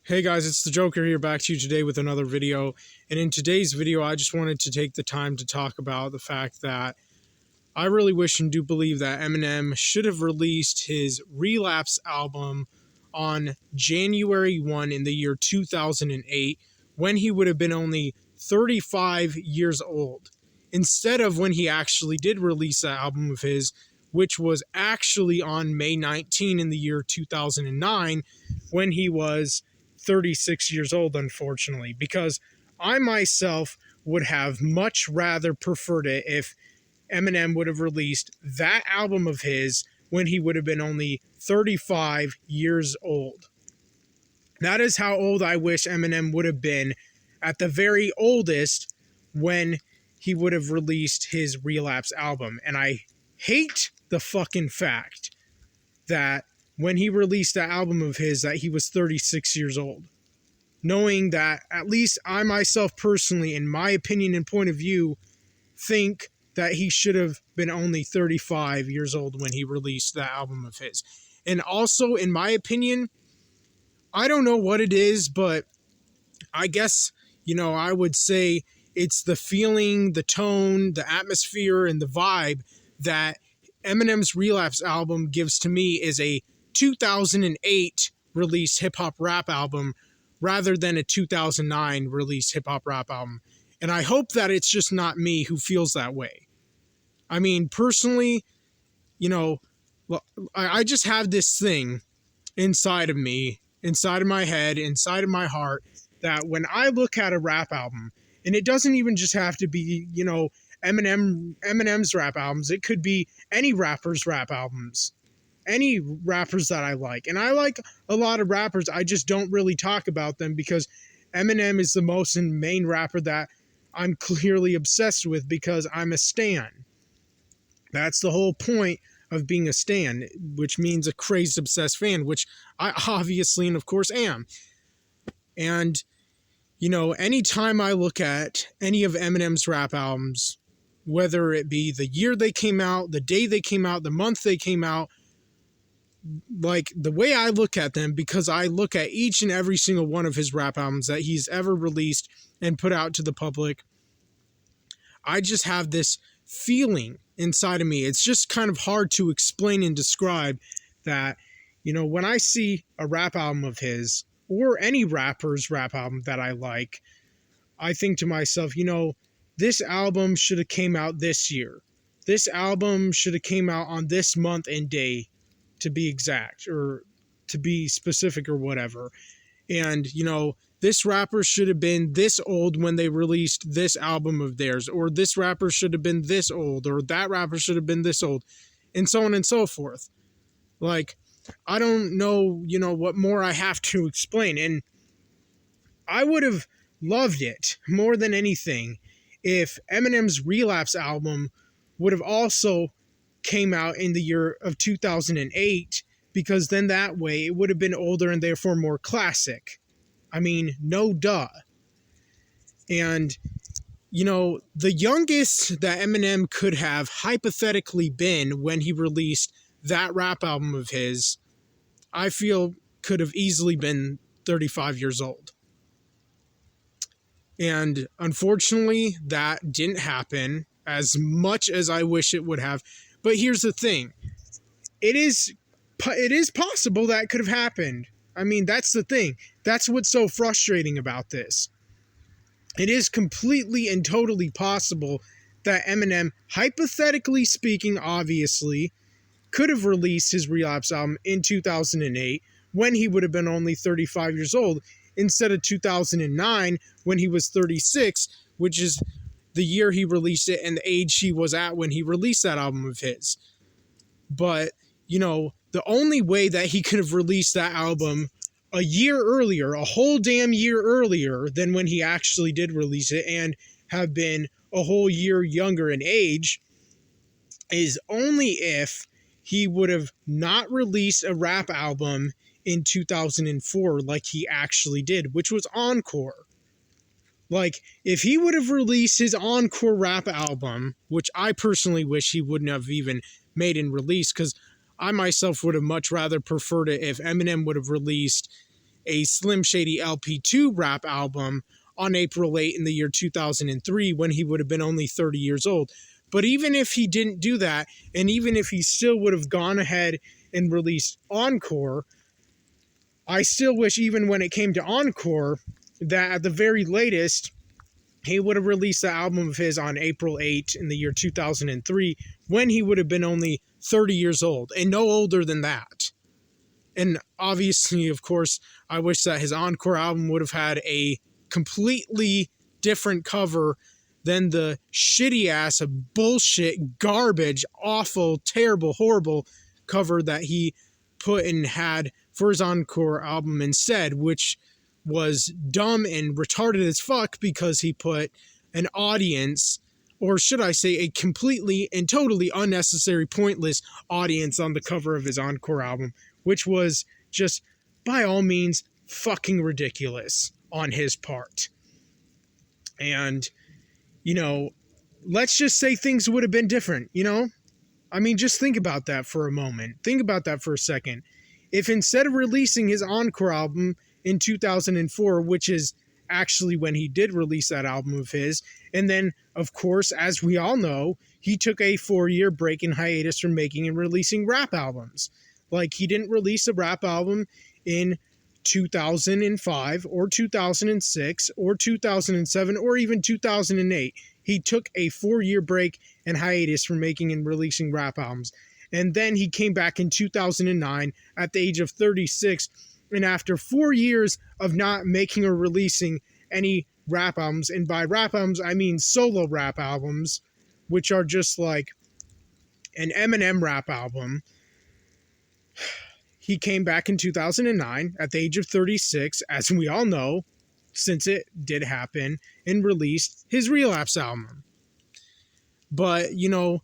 Hey guys, it's the Joker here, back to you today with another video. And in today's video, I just wanted to take the time to talk about the fact that I really wish and do believe that Eminem should have released his Relapse album on January 1 in the year 2008, when he would have been only 35 years old, instead of when he actually did release that album of his, which was actually on May 19 in the year 2009, when he was 36 years old, unfortunately, because I myself would have much rather preferred it if Eminem would have released that album of his when he would have been only 35 years old. That is how old I wish Eminem would have been at the very oldest when he would have released his Relapse album. And I hate the fucking fact that when he released that album of his that he was 36 years old. Knowing that at least I myself personally, in my opinion and point of view, think that he should have been only 35 years old when he released that album of his. And also, in my opinion, I don't know what it is, but I guess, I would say it's the feeling, the tone, the atmosphere, and the vibe that Eminem's Relapse album gives to me is a 2008 released hip-hop rap album rather than a 2009 released hip-hop rap album. And I hope that it's just not me who feels that way. I mean, personally, I just have this thing inside of me, inside of my head, inside of my heart, that when I look at a rap album, and it doesn't even just have to be, Eminem's rap albums, it could be any rapper's rap albums, any rappers that I like. And I like a lot of rappers, I just don't really talk about them because Eminem is the most main rapper that I'm clearly obsessed with because I'm a stan. That's the whole point of being a stan, which means a crazed obsessed fan, which I obviously and of course am. And, anytime I look at any of Eminem's rap albums, whether it be the year they came out, the day they came out, the month they came out, like the way I look at them, because I look at each and every single one of his rap albums that he's ever released and put out to the public, I just have this feeling inside of me. It's just kind of hard to explain and describe that, when I see a rap album of his or any rapper's rap album that I like, I think to myself, this album should have came out this year. This album should have came out on this month and day, to be exact, or to be specific or whatever. And, this rapper should have been this old when they released this album of theirs, or this rapper should have been this old, or that rapper should have been this old, and so on and so forth. Like, I don't know, what more I have to explain. And I would have loved it more than anything if Eminem's Relapse album would have also came out in the year of 2008, because then that way it would have been older and therefore more classic. I mean, no duh. And, the youngest that Eminem could have hypothetically been when he released that rap album of his, I feel could have easily been 35 years old. And unfortunately, that didn't happen as much as I wish it would have. But here's the thing. It is possible that could have happened. I mean, that's the thing. That's what's so frustrating about this. It is completely and totally possible that Eminem, hypothetically speaking, obviously, could have released his Relapse album in 2008 when he would have been only 35 years old, instead of 2009 when he was 36, which is the year he released it and the age he was at when he released that album of his. But, the only way that he could have released that album a year earlier, a whole damn year earlier than when he actually did release it, and have been a whole year younger in age, is only if he would have not released a rap album in 2004 like he actually did, which was Encore. Like, if he would have released his Encore rap album, which I personally wish he wouldn't have even made and released, because I myself would have much rather preferred it if Eminem would have released a Slim Shady LP2 rap album on April 8 in the year 2003 when he would have been only 30 years old. But even if he didn't do that, and even if he still would have gone ahead and released Encore, I still wish, even when it came to Encore, that at the very latest, he would have released the album of his on April 8 in the year 2003 when he would have been only 30 years old and no older than that. And obviously, of course, I wish that his Encore album would have had a completely different cover than the shitty-ass, bullshit, garbage, awful, terrible, horrible cover that he put and had for his Encore album instead, which was dumb and retarded as fuck because he put an audience, or should I say a completely and totally unnecessary, pointless audience on the cover of his Encore album, which was just, by all means, fucking ridiculous on his part. And, you know, let's just say things would have been different, you know? I mean, just think about that for a moment. Think about that for a second. If instead of releasing his Encore album in 2004, which is actually when he did release that album of his, and then, of course, as we all know, he took a 4-year break in hiatus from making and releasing rap albums. Like, he didn't release a rap album in 2005 or 2006 or 2007 or even 2008. He took a 4-year break and hiatus from making and releasing rap albums. And then he came back in 2009 at the age of 36. And after 4 years of not making or releasing any rap albums, and by rap albums, I mean solo rap albums, which are just like an Eminem rap album, he came back in 2009 at the age of 36, as we all know, since it did happen, and released his Relapse album. But, you know,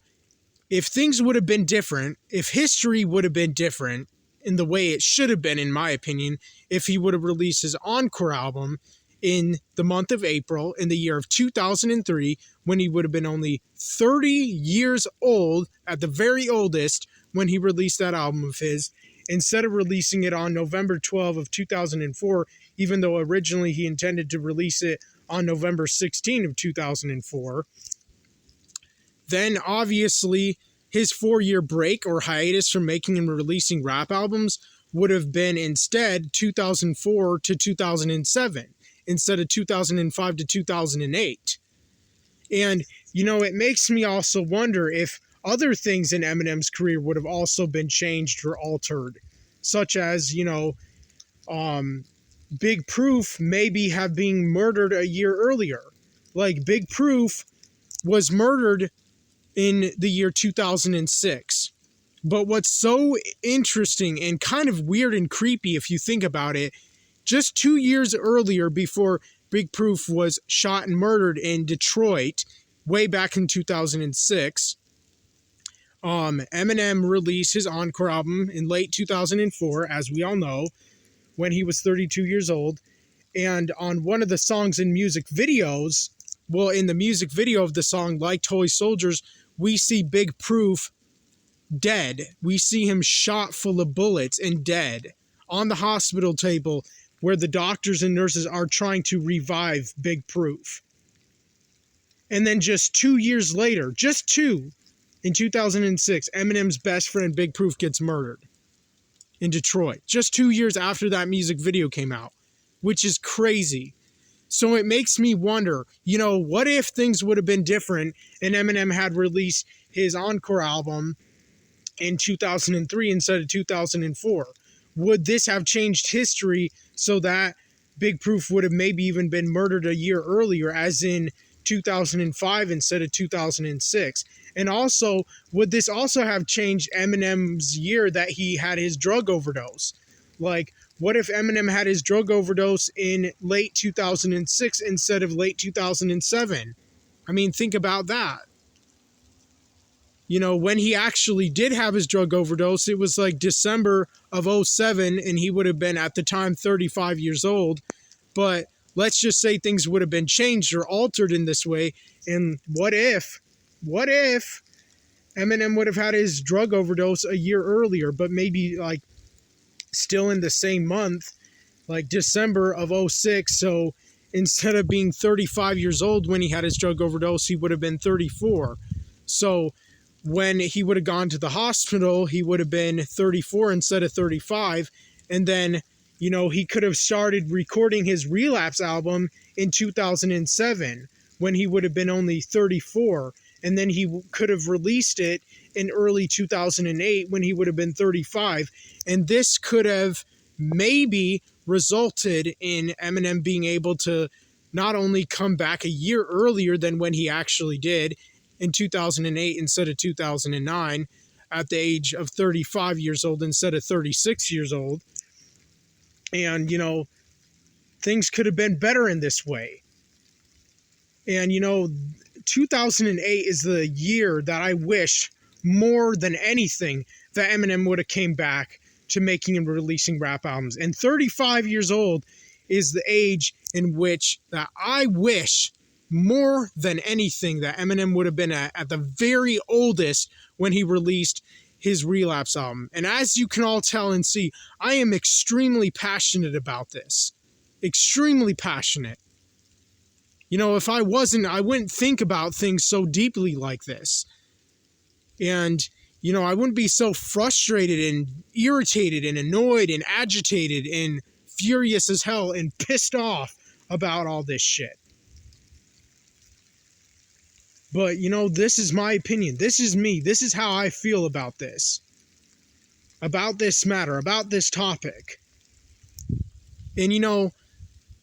if things would have been different, if history would have been different in the way it should have been, in my opinion, if he would have released his Encore album in the month of April in the year of 2003, when he would have been only 30 years old, at the very oldest, when he released that album of his, instead of releasing it on November 12 of 2004, even though originally he intended to release it on November 16 of 2004, then obviously his 4-year break or hiatus from making and releasing rap albums would have been instead 2004 to 2007 instead of 2005 to 2008. And, you know, it makes me also wonder if other things in Eminem's career would have also been changed or altered, such as, you know, Big Proof maybe have been murdered a year earlier. Like, Big Proof was murdered in the year 2006. But what's so interesting and kind of weird and creepy if you think about it, just 2 years earlier, before Big Proof was shot and murdered in Detroit, way back in 2006, Eminem released his Encore album in late 2004, as we all know, when he was 32 years old. And on one of the songs in music videos, well, in the music video of the song Like Toy Soldiers, we see Big Proof dead. We see him shot full of bullets and dead on the hospital table where the doctors and nurses are trying to revive Big Proof. And then just 2 years later, just two, in 2006, Eminem's best friend Big Proof gets murdered in Detroit. Just 2 years after that music video came out, which is crazy. So it makes me wonder, you know, what if things would have been different and Eminem had released his Encore album in 2003 instead of 2004? Would this have changed history so that Big Proof would have maybe even been murdered a year earlier, as in 2005 instead of 2006? And also, would this also have changed Eminem's year that he had his drug overdose? Like, what if Eminem had his drug overdose in late 2006 instead of late 2007? I mean, think about that. You know, when he actually did have his drug overdose, it was like December of 2007, and he would have been, at the time, 35 years old. But let's just say things would have been changed or altered in this way. And what if Eminem would have had his drug overdose a year earlier, but maybe like still in the same month like December of 06. So instead of being 35 years old when he had his drug overdose, he would have been 34. So when he would have gone to the hospital, he would have been 34 instead of 35. And then, you know, he could have started recording his Relapse album in 2007 when he would have been only 34. And then he could have released it in early 2008 when he would have been 35. And this could have maybe resulted in Eminem being able to not only come back a year earlier than when he actually did in 2008 instead of 2009 at the age of 35 years old instead of 36 years old. And, you know, things could have been better in this way. And, you know, 2008 is the year that I wish more than anything that Eminem would have came back to making and releasing rap albums. And 35 years old is the age in which that I wish more than anything that Eminem would have been at the very oldest when he released his Relapse album. And as you can all tell and see, I am extremely passionate about this. Extremely passionate. You know, if I wasn't, I wouldn't think about things so deeply like this. And, you know, I wouldn't be so frustrated and irritated and annoyed and agitated and furious as hell and pissed off about all this shit. But, you know, this is my opinion. This is me. This is how I feel about this. About this matter. About this topic. And, you know,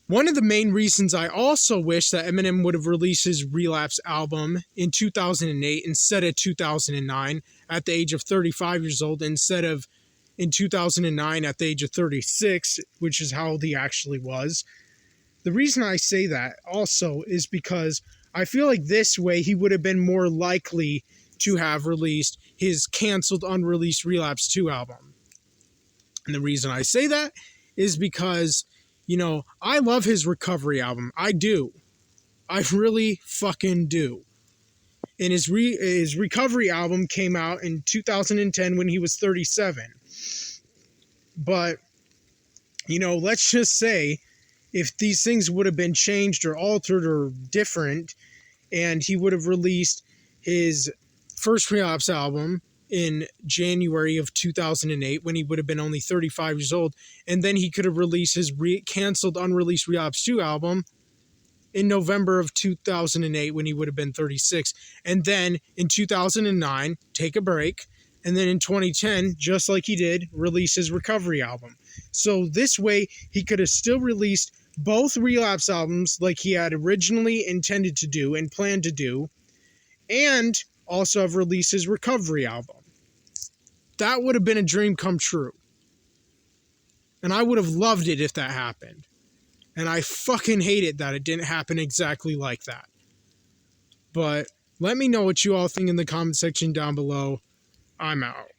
one of the main reasons I also wish that Eminem would have released his Relapse album in 2008 instead of 2009 at the age of 35 years old instead of in 2009 at the age of 36, which is how old he actually was. The reason I say that also is because I feel like this way he would have been more likely to have released his canceled, unreleased Relapse 2 album. And the reason I say that is because, you know, I love his Recovery album. I do. I really fucking do. And his Recovery album came out in 2010 when he was 37. But, you know, let's just say if these things would have been changed or altered or different, and he would have released his first Relapse album in January of 2008 when he would have been only 35 years old, and then he could have released his canceled, unreleased Relapse 2 album in November of 2008 when he would have been 36, and then in 2009, take a break, and then in 2010, just like he did, release his Recovery album. So this way, he could have still released both Relapse albums like he had originally intended to do and planned to do, and also have released his Recovery album. That would have been a dream come true. And I would have loved it if that happened. And I fucking hate it that it didn't happen exactly like that. But let me know what you all think in the comment section down below. I'm out.